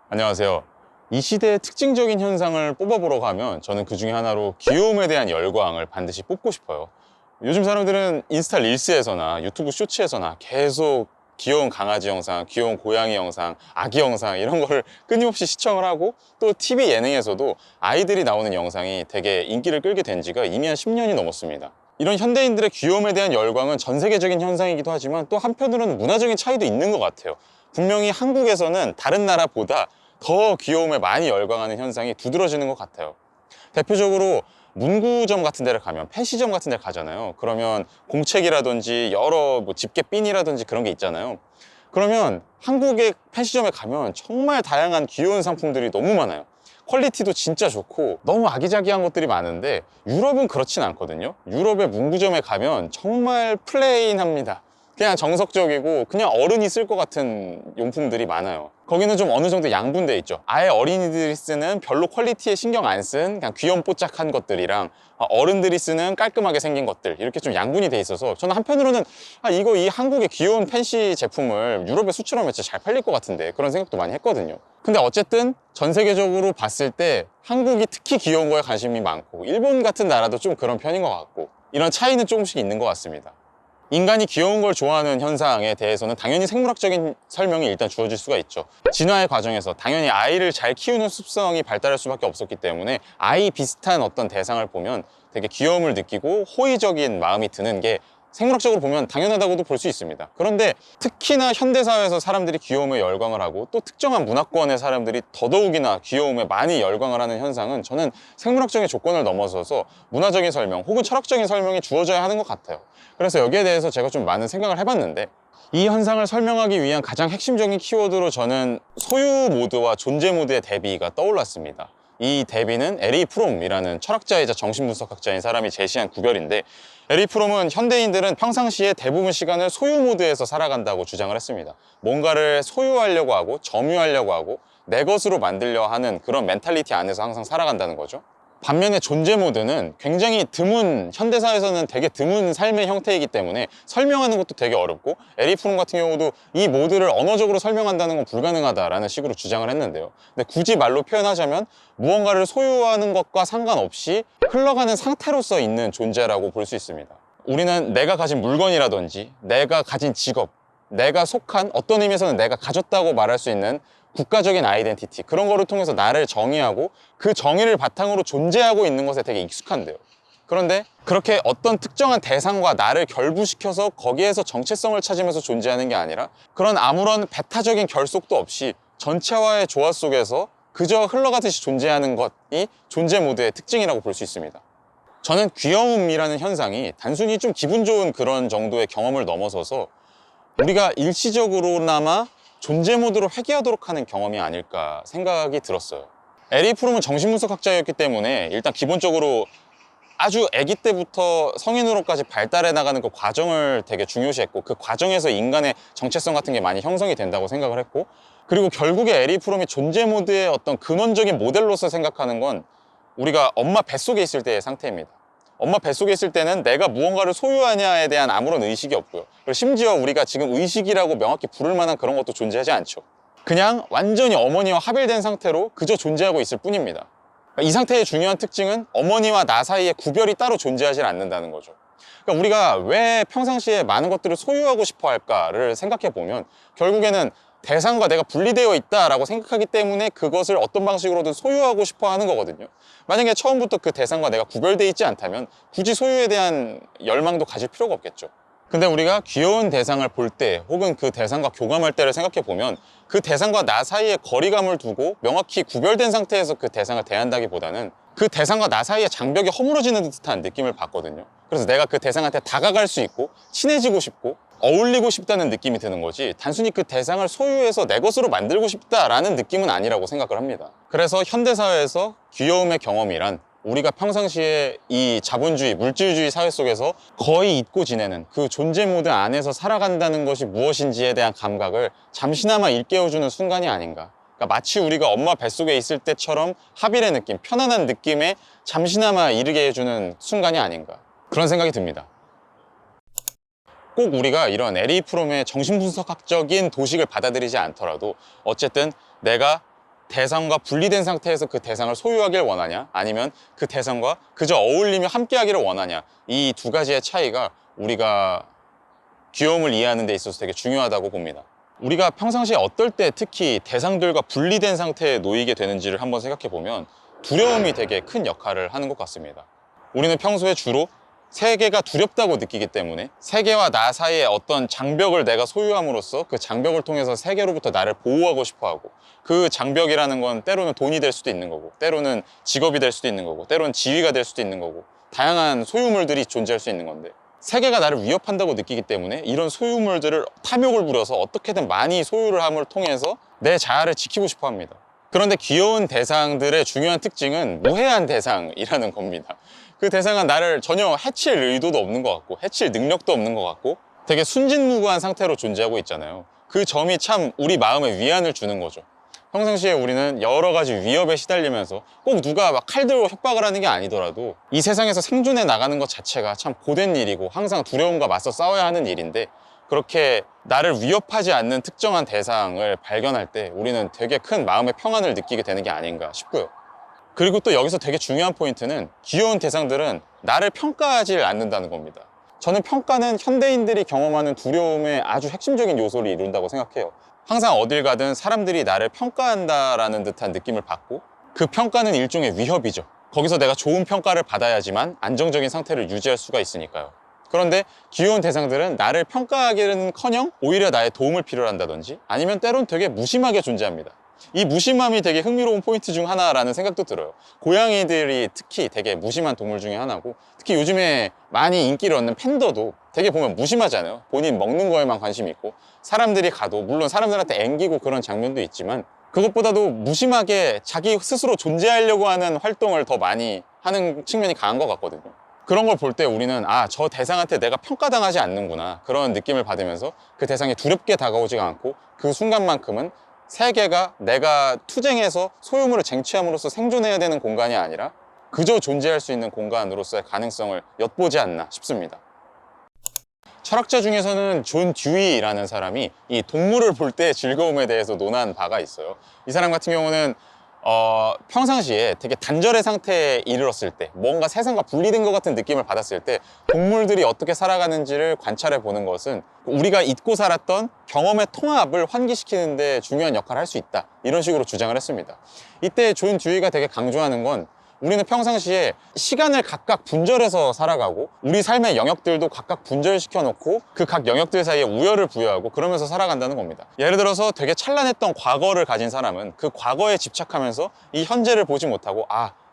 안녕하세요. 이 시대의 특징적인 현상을 뽑아보러 가면 저는 그 중에 하나로 귀여움에 대한 열광을 반드시 뽑고 싶어요. 요즘 사람들은 인스타 릴스에서나 유튜브 쇼츠에서나 계속 귀여운 강아지 영상, 귀여운 고양이 영상, 아기 영상 이런 거를 끊임없이 시청을 하고, 또 TV 예능에서도 아이들이 나오는 영상이 되게 인기를 끌게 된 지가 이미 한 10년이 넘었습니다. 이런 현대인들의 귀여움에 대한 열광은 전 세계적인 현상이기도 하지만 또 한편으로는 문화적인 차이도 있는 것 같아요. 분명히 한국에서는 다른 나라보다 더 귀여움에 많이 열광하는 현상이 두드러지는 것 같아요. 대표적으로 문구점 같은 데를 가면, 펜시점 같은 데 가잖아요. 그러면 공책이라든지 여러 집게핀이라든지 그런 게 있잖아요. 그러면 한국의 펜시점에 가면 정말 다양한 귀여운 상품들이 너무 많아요. 퀄리티도 진짜 좋고 너무 아기자기한 것들이 많은데, 유럽은 그렇진 않거든요. 유럽의 문구점에 가면 정말 플레인합니다. 그냥 정석적이고 그냥 어른이 쓸 것 같은 용품들이 많아요. 거기는 좀 어느 정도 양분돼 있죠. 아예 어린이들이 쓰는 별로 퀄리티에 신경 안 쓴 그냥 귀염뽀짝한 것들이랑 어른들이 쓰는 깔끔하게 생긴 것들, 이렇게 좀 양분이 돼 있어서 저는 한편으로는 이 한국의 귀여운 펜시 제품을 유럽에 수출하면 진짜 잘 팔릴 것 같은데, 그런 생각도 많이 했거든요. 근데 어쨌든 전 세계적으로 봤을 때 한국이 특히 귀여운 거에 관심이 많고, 일본 같은 나라도 좀 그런 편인 것 같고, 이런 차이는 조금씩 있는 것 같습니다. 인간이 귀여운 걸 좋아하는 현상에 대해서는 당연히 생물학적인 설명이 일단 주어질 수가 있죠. 진화의 과정에서 당연히 아이를 잘 키우는 습성이 발달할 수밖에 없었기 때문에 아이 비슷한 어떤 대상을 보면 되게 귀여움을 느끼고 호의적인 마음이 드는 게 생물학적으로 보면 당연하다고도 볼 수 있습니다. 그런데 특히나 현대사회에서 사람들이 귀여움에 열광을 하고, 또 특정한 문화권의 사람들이 더더욱이나 귀여움에 많이 열광을 하는 현상은 저는 생물학적인 조건을 넘어서서 문화적인 설명 혹은 철학적인 설명이 주어져야 하는 것 같아요. 그래서 여기에 대해서 제가 좀 많은 생각을 해봤는데, 이 현상을 설명하기 위한 가장 핵심적인 키워드로 저는 소유 모드와 존재 모드의 대비가 떠올랐습니다. 이 대비는 에리 프롬이라는 철학자이자 정신분석학자인 사람이 제시한 구별인데, 에리 프롬은 현대인들은 평상시에 대부분 시간을 소유 모드에서 살아간다고 주장을 했습니다. 뭔가를 소유하려고 하고 점유하려고 하고 내 것으로 만들려 하는 그런 멘탈리티 안에서 항상 살아간다는 거죠. 반면에 존재 모드는 굉장히 드문, 현대사에서는 되게 드문 삶의 형태이기 때문에 설명하는 것도 되게 어렵고, 에리 프롬 같은 경우도 이 모드를 언어적으로 설명한다는 건 불가능하다라는 식으로 주장을 했는데요. 근데 굳이 말로 표현하자면 무언가를 소유하는 것과 상관없이 흘러가는 상태로서 있는 존재라고 볼 수 있습니다. 우리는 내가 가진 물건이라든지 내가 가진 직업, 내가 속한, 어떤 의미에서는 내가 가졌다고 말할 수 있는 국가적인 아이덴티티, 그런 거를 통해서 나를 정의하고 그 정의를 바탕으로 존재하고 있는 것에 되게 익숙한데요. 그런데 그렇게 어떤 특정한 대상과 나를 결부시켜서 거기에서 정체성을 찾으면서 존재하는 게 아니라, 그런 아무런 배타적인 결속도 없이 전체와의 조화 속에서 그저 흘러가듯이 존재하는 것이 존재 모드의 특징이라고 볼 수 있습니다. 저는 귀여움이라는 현상이 단순히 좀 기분 좋은 그런 정도의 경험을 넘어서서 우리가 일시적으로나마 존재 모드로 회귀하도록 하는 경험이 아닐까 생각이 들었어요. 에리 프롬은 정신분석학자였기 때문에 일단 기본적으로 아주 아기 때부터 성인으로까지 발달해 나가는 그 과정을 되게 중요시했고, 그 과정에서 인간의 정체성 같은 게 많이 형성이 된다고 생각을 했고, 그리고 결국에 에리 프롬이 존재 모드의 어떤 근원적인 모델로서 생각하는 건 우리가 엄마 뱃속에 있을 때의 상태입니다. 엄마 뱃속에 있을 때는 내가 무언가를 소유하냐에 대한 아무런 의식이 없고요. 그리고 심지어 우리가 지금 의식이라고 명확히 부를 만한 그런 것도 존재하지 않죠. 그냥 완전히 어머니와 합일된 상태로 그저 존재하고 있을 뿐입니다. 이 상태의 중요한 특징은 어머니와 나 사이에 구별이 따로 존재하지 않는다는 거죠. 그러니까 우리가 왜 평상시에 많은 것들을 소유하고 싶어 할까를 생각해 보면, 결국에는 대상과 내가 분리되어 있다라고 생각하기 때문에 그것을 어떤 방식으로든 소유하고 싶어 하는 거거든요. 만약에 처음부터 그 대상과 내가 구별되어 있지 않다면 굳이 소유에 대한 열망도 가질 필요가 없겠죠. 근데 우리가 귀여운 대상을 볼 때, 혹은 그 대상과 교감할 때를 생각해 보면, 그 대상과 나 사이에 거리감을 두고 명확히 구별된 상태에서 그 대상을 대한다기보다는 그 대상과 나 사이에 장벽이 허물어지는 듯한 느낌을 받거든요. 그래서 내가 그 대상한테 다가갈 수 있고 친해지고 싶고 어울리고 싶다는 느낌이 드는 거지, 단순히 그 대상을 소유해서 내 것으로 만들고 싶다라는 느낌은 아니라고 생각을 합니다. 그래서 현대사회에서 귀여움의 경험이란, 우리가 평상시에 이 자본주의, 물질주의 사회 속에서 거의 잊고 지내는 그 존재 모드 안에서 살아간다는 것이 무엇인지에 대한 감각을 잠시나마 일깨워주는 순간이 아닌가. 그러니까 마치 우리가 엄마 뱃속에 있을 때처럼 합일의 느낌, 편안한 느낌에 잠시나마 이르게 해주는 순간이 아닌가, 그런 생각이 듭니다. 꼭 우리가 이런 에리 프롬의 정신분석학적인 도식을 받아들이지 않더라도 어쨌든 내가 대상과 분리된 상태에서 그 대상을 소유하길 원하냐, 아니면 그 대상과 그저 어울리며 함께하기를 원하냐, 이 두 가지의 차이가 우리가 귀여움을 이해하는 데 있어서 되게 중요하다고 봅니다. 우리가 평상시에 어떨 때 특히 대상들과 분리된 상태에 놓이게 되는지를 한번 생각해 보면 두려움이 되게 큰 역할을 하는 것 같습니다. 우리는 평소에 주로 세계가 두렵다고 느끼기 때문에 세계와 나 사이에 어떤 장벽을 내가 소유함으로써 그 장벽을 통해서 세계로부터 나를 보호하고 싶어 하고, 그 장벽이라는 건 때로는 돈이 될 수도 있는 거고, 때로는 직업이 될 수도 있는 거고, 때로는 지위가 될 수도 있는 거고, 다양한 소유물들이 존재할 수 있는 건데, 세계가 나를 위협한다고 느끼기 때문에 이런 소유물들을 탐욕을 부려서 어떻게든 많이 소유를 함을 통해서 내 자아를 지키고 싶어 합니다. 그런데 귀여운 대상들의 중요한 특징은 무해한 대상이라는 겁니다. 그 대상은 나를 전혀 해칠 의도도 없는 것 같고 해칠 능력도 없는 것 같고 되게 순진무구한 상태로 존재하고 있잖아요. 그 점이 참 우리 마음에 위안을 주는 거죠. 평상시에 우리는 여러 가지 위협에 시달리면서 꼭 누가 막 칼 들고 협박을 하는 게 아니더라도 이 세상에서 생존해 나가는 것 자체가 참 고된 일이고 항상 두려움과 맞서 싸워야 하는 일인데, 그렇게 나를 위협하지 않는 특정한 대상을 발견할 때 우리는 되게 큰 마음의 평안을 느끼게 되는 게 아닌가 싶고요. 그리고 또 여기서 되게 중요한 포인트는 귀여운 대상들은 나를 평가하지 않는다는 겁니다. 저는 평가는 현대인들이 경험하는 두려움의 아주 핵심적인 요소를 이룬다고 생각해요. 항상 어딜 가든 사람들이 나를 평가한다라는 듯한 느낌을 받고, 그 평가는 일종의 위협이죠. 거기서 내가 좋은 평가를 받아야지만 안정적인 상태를 유지할 수가 있으니까요. 그런데 귀여운 대상들은 나를 평가하기는커녕 오히려 나의 도움을 필요로 한다든지, 아니면 때론 되게 무심하게 존재합니다. 이 무심함이 되게 흥미로운 포인트 중 하나라는 생각도 들어요. 고양이들이 특히 되게 무심한 동물 중에 하나고, 특히 요즘에 많이 인기를 얻는 팬더도 되게 보면 무심하잖아요. 본인 먹는 거에만 관심이 있고, 사람들이 가도 물론 사람들한테 앵기고 그런 장면도 있지만 그것보다도 무심하게 자기 스스로 존재하려고 하는 활동을 더 많이 하는 측면이 강한 것 같거든요. 그런 걸 볼 때 우리는 저 대상한테 내가 평가당하지 않는구나, 그런 느낌을 받으면서 그 대상이 두렵게 다가오지가 않고, 그 순간만큼은 세계가 내가 투쟁해서 소유물을 쟁취함으로써 생존해야 되는 공간이 아니라 그저 존재할 수 있는 공간으로서의 가능성을 엿보지 않나 싶습니다. 철학자 중에서는 존 듀이라는 사람이 이 동물을 볼 때 즐거움에 대해서 논한 바가 있어요. 이 사람 같은 경우는 평상시에 되게 단절의 상태에 이르렀을 때, 뭔가 세상과 분리된 것 같은 느낌을 받았을 때 동물들이 어떻게 살아가는지를 관찰해 보는 것은 우리가 잊고 살았던 경험의 통합을 환기시키는 데 중요한 역할을 할 수 있다, 이런 식으로 주장을 했습니다. 이때 존 듀이가 되게 강조하는 건, 우리는 평상시에 시간을 각각 분절해서 살아가고 우리 삶의 영역들도 각각 분절시켜 놓고 그 각 영역들 사이에 우열을 부여하고 그러면서 살아간다는 겁니다. 예를 들어서 되게 찬란했던 과거를 가진 사람은 그 과거에 집착하면서 이 현재를 보지 못하고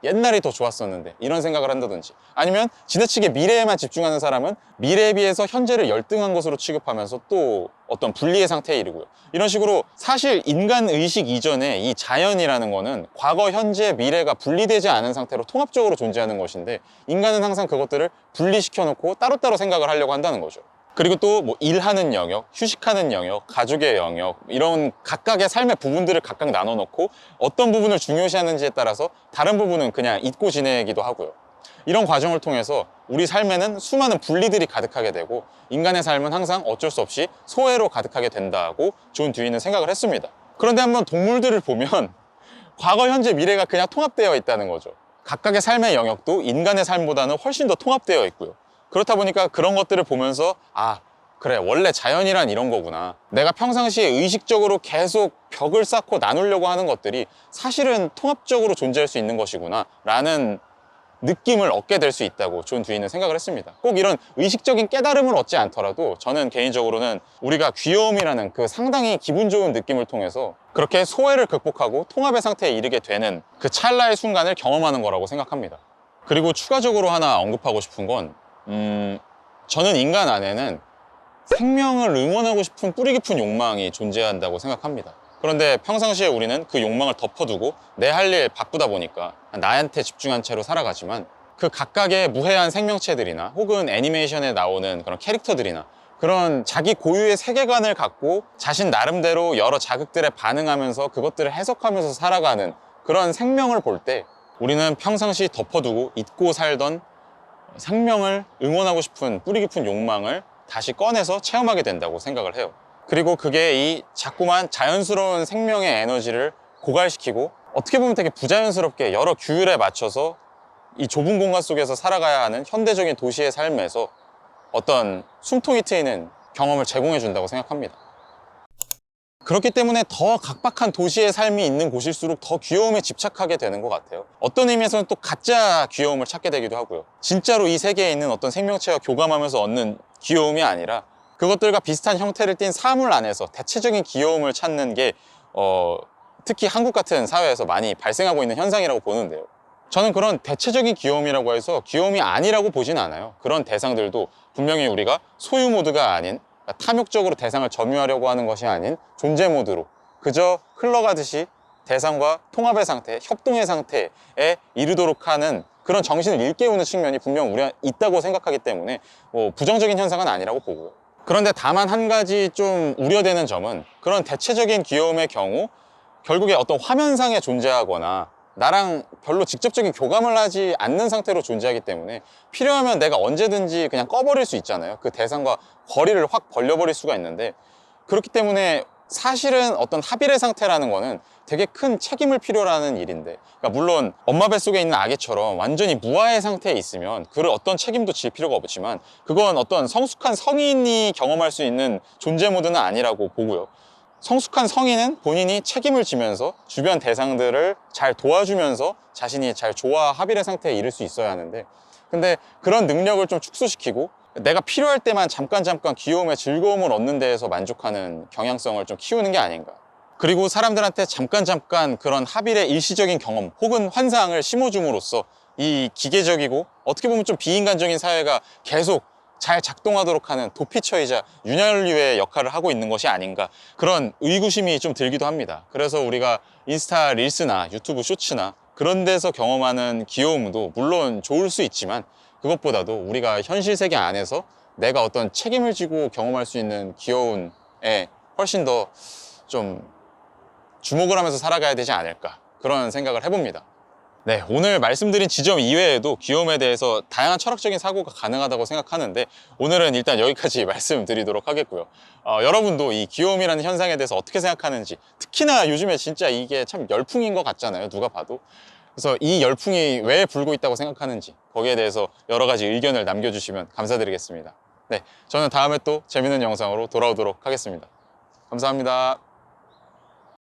옛날이 더 좋았었는데 이런 생각을 한다든지, 아니면 지나치게 미래에만 집중하는 사람은 미래에 비해서 현재를 열등한 것으로 취급하면서 또 어떤 분리의 상태에 이르고요. 이런 식으로 사실 인간 의식 이전에 이 자연이라는 거는 과거, 현재, 미래가 분리되지 않은 상태로 통합적으로 존재하는 것인데, 인간은 항상 그것들을 분리시켜 놓고 따로따로 생각을 하려고 한다는 거죠. 그리고 또 뭐 일하는 영역, 휴식하는 영역, 가족의 영역, 이런 각각의 삶의 부분들을 각각 나눠 놓고 어떤 부분을 중요시하는지에 따라서 다른 부분은 그냥 잊고 지내기도 하고요. 이런 과정을 통해서 우리 삶에는 수많은 분리들이 가득하게 되고 인간의 삶은 항상 어쩔 수 없이 소외로 가득하게 된다고 존 듀이는 생각을 했습니다. 그런데 한번 동물들을 보면 과거, 현재, 미래가 그냥 통합되어 있다는 거죠. 각각의 삶의 영역도 인간의 삶보다는 훨씬 더 통합되어 있고요. 그렇다 보니까 그런 것들을 보면서 그래, 원래 자연이란 이런 거구나, 내가 평상시에 의식적으로 계속 벽을 쌓고 나누려고 하는 것들이 사실은 통합적으로 존재할 수 있는 것이구나 라는 느낌을 얻게 될 수 있다고 존 듀이는 생각을 했습니다. 꼭 이런 의식적인 깨달음을 얻지 않더라도 저는 개인적으로는 우리가 귀여움이라는 그 상당히 기분 좋은 느낌을 통해서 그렇게 소외를 극복하고 통합의 상태에 이르게 되는 그 찰나의 순간을 경험하는 거라고 생각합니다. 그리고 추가적으로 하나 언급하고 싶은 건 저는 인간 안에는 생명을 응원하고 싶은 뿌리 깊은 욕망이 존재한다고 생각합니다. 그런데 평상시에 우리는 그 욕망을 덮어두고 내 할 일 바쁘다 보니까 나한테 집중한 채로 살아가지만, 그 각각의 무해한 생명체들이나 혹은 애니메이션에 나오는 그런 캐릭터들이나 그런 자기 고유의 세계관을 갖고 자신 나름대로 여러 자극들에 반응하면서 그것들을 해석하면서 살아가는 그런 생명을 볼 때 우리는 평상시 덮어두고 잊고 살던 생명을 응원하고 싶은 뿌리 깊은 욕망을 다시 꺼내서 체험하게 된다고 생각을 해요. 그리고 그게 이 자꾸만 자연스러운 생명의 에너지를 고갈시키고 어떻게 보면 되게 부자연스럽게 여러 규율에 맞춰서 이 좁은 공간 속에서 살아가야 하는 현대적인 도시의 삶에서 어떤 숨통이 트이는 경험을 제공해 준다고 생각합니다. 그렇기 때문에 더 각박한 도시의 삶이 있는 곳일수록 더 귀여움에 집착하게 되는 것 같아요. 어떤 의미에서는 또 가짜 귀여움을 찾게 되기도 하고요. 진짜로 이 세계에 있는 어떤 생명체와 교감하면서 얻는 귀여움이 아니라 그것들과 비슷한 형태를 띤 사물 안에서 대체적인 귀여움을 찾는 게 특히 한국 같은 사회에서 많이 발생하고 있는 현상이라고 보는데요. 저는 그런 대체적인 귀여움이라고 해서 귀여움이 아니라고 보진 않아요. 그런 대상들도 분명히 우리가 소유 모드가 아닌, 탐욕적으로 대상을 점유하려고 하는 것이 아닌 존재 모드로 그저 흘러가듯이 대상과 통합의 상태, 협동의 상태에 이르도록 하는 그런 정신을 일깨우는 측면이 분명 우리가 있다고 생각하기 때문에 부정적인 현상은 아니라고 보고요. 그런데 다만 한 가지 좀 우려되는 점은 그런 대체적인 귀여움의 경우 결국에 어떤 화면상에 존재하거나 나랑 별로 직접적인 교감을 하지 않는 상태로 존재하기 때문에 필요하면 내가 언제든지 그냥 꺼버릴 수 있잖아요. 그 대상과 거리를 확 벌려버릴 수가 있는데, 그렇기 때문에 사실은 어떤 합일의 상태라는 거는 되게 큰 책임을 필요로 하는 일인데, 그러니까 물론 엄마 뱃속에 있는 아기처럼 완전히 무아의 상태에 있으면 그 어떤 책임도 질 필요가 없지만 그건 어떤 성숙한 성인이 경험할 수 있는 존재 모드는 아니라고 보고요. 성숙한 성인은 본인이 책임을 지면서 주변 대상들을 잘 도와주면서 자신이 잘 조화 합일의 상태에 이를 수 있어야 하는데, 근데 그런 능력을 좀 축소시키고 내가 필요할 때만 잠깐 귀여움의 즐거움을 얻는 데에서 만족하는 경향성을 좀 키우는 게 아닌가. 그리고 사람들한테 잠깐 그런 합일의 일시적인 경험 혹은 환상을 심어줌으로써 이 기계적이고 어떻게 보면 좀 비인간적인 사회가 계속 잘 작동하도록 하는 도피처이자 윤활유의 역할을 하고 있는 것이 아닌가, 그런 의구심이 좀 들기도 합니다. 그래서 우리가 인스타 릴스나 유튜브 쇼츠나 그런 데서 경험하는 귀여움도 물론 좋을 수 있지만 그것보다도 우리가 현실 세계 안에서 내가 어떤 책임을 지고 경험할 수 있는 귀여움에 훨씬 더 좀 주목을 하면서 살아가야 되지 않을까, 그런 생각을 해봅니다. 네, 오늘 말씀드린 지점 이외에도 귀여움에 대해서 다양한 철학적인 사고가 가능하다고 생각하는데 오늘은 일단 여기까지 말씀드리도록 하겠고요. 여러분도 이 귀여움이라는 현상에 대해서 어떻게 생각하는지, 특히나 요즘에 진짜 이게 참 열풍인 것 같잖아요, 누가 봐도. 그래서 이 열풍이 왜 불고 있다고 생각하는지 거기에 대해서 여러 가지 의견을 남겨주시면 감사드리겠습니다. 네, 저는 다음에 또 재밌는 영상으로 돌아오도록 하겠습니다. 감사합니다.